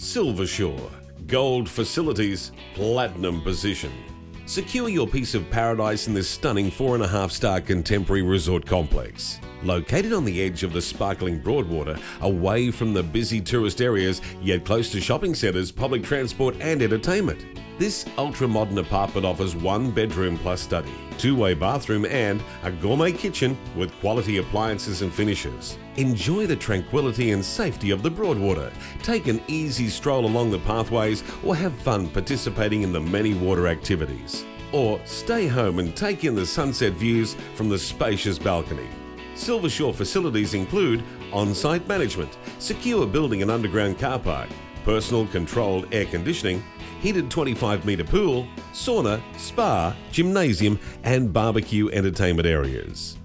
Silvershore, gold facilities, platinum position. Secure your piece of paradise in this stunning 4.5-star contemporary resort complex. Located on the edge of the sparkling Broadwater, away from the busy tourist areas, yet close to shopping centres, public transport and entertainment. This ultra-modern apartment offers 1 bedroom plus study, 2-way bathroom and a gourmet kitchen with quality appliances and finishes. Enjoy the tranquility and safety of the Broadwater. Take an easy stroll along the pathways or have fun participating in the many water activities. Or stay home and take in the sunset views from the spacious balcony. Silvershore facilities include on-site management, secure building and underground car park, personal controlled air conditioning, heated 25-metre pool, sauna, spa, gymnasium and barbecue entertainment areas.